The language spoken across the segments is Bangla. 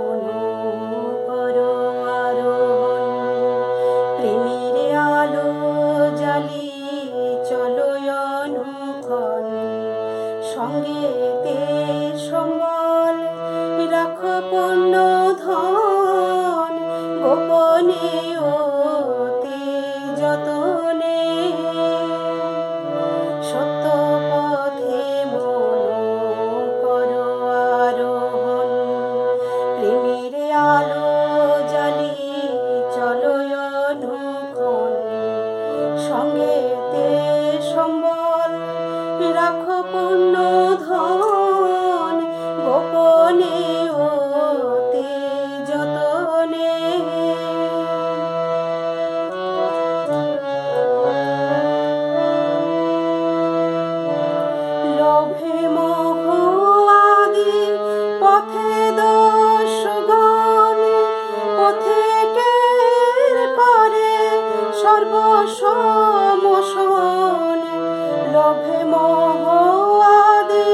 মন করো আরোহণ, প্রেমের আলো জ্বালিয়ে চলো অনুক্ষণ, সঙ্গেতে সম্বল রাখো পূর্ণ ধন, গোপনে অতি যতনে সত্য পথে মন করো আরোহণ, প্রেমের আলো জ্বালিয়ে চলো অনুক্ষণ, সঙ্গেতে সম্বল রাখো পূর্ণ ধন, গোপনে অতি যতনে লোভে মোহ আদি পথে দোষগণে পথিকের করে সর্বসমোষণ, লোভে মোহ আদি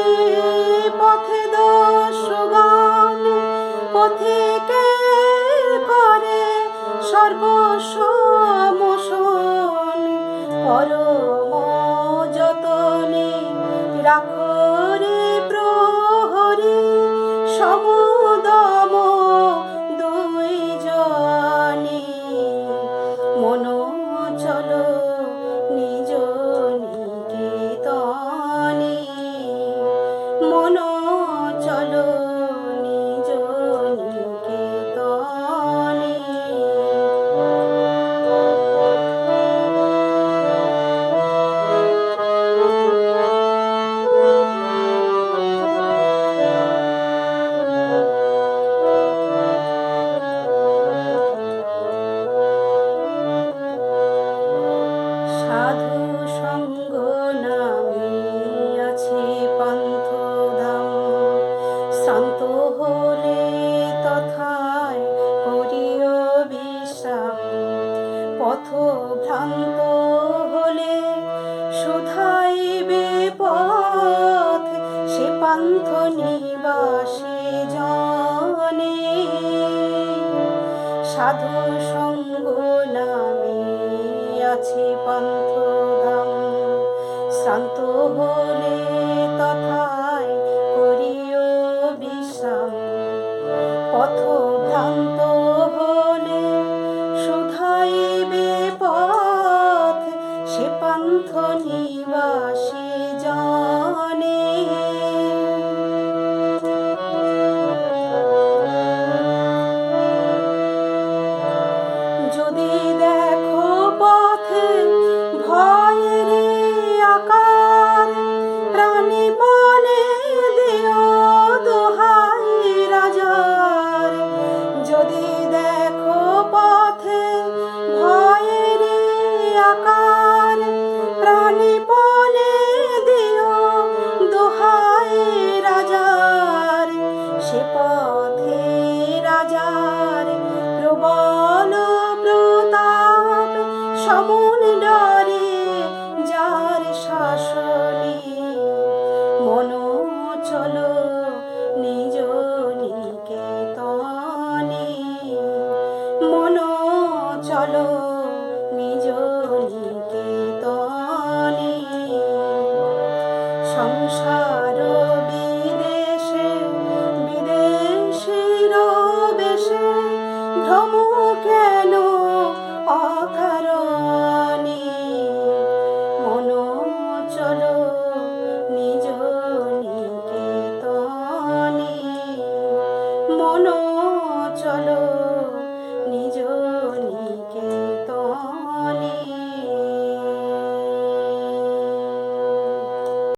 পথে দোষগণে পথিকের করে সর্বসমোষণ, পরম যতনে রাখো রে প্রহরী, সমদম দুই জনে মন চলো নিজ নিকেতনে, মন চলো নিজ নিকেতনে। সাধু সঙ্গ নামে আছে পান্থধাম, শ্রান্ত হলে তথায় করিও বিশ্রাম, পথভ্রান্ত হলে শুধাইবে পথ, সে পান্থ নিবাসী জনে। সাধু সঙ্গ নামে আছে পান্থধাম, শ্রান্ত হলে তথায় করিও বিশ্রাম, পথভ্রান্ত হলে শুধাইবে পথ, সে পান্থ নিবাসী জনে। যদি দেখো পথে ভয়েরই আকার, প্রাণীপণে দিও দোহাই রাজার। যদি দেখো পথে ভয়েরই আকার, প্রাণীপণে দিও দোহাই রাজার, সে পথে রাজার প্রবল প্রতাপ, সমন ডরে যার শাসনে, মন চলো নিজ নিকেতনে, মন চলো নিজ নিকেতনে। সংসার বিদেশে বিদেশীর বেশে ভ্রম কেন অকারণে, মন চলো নিজ নিকেতনে, মন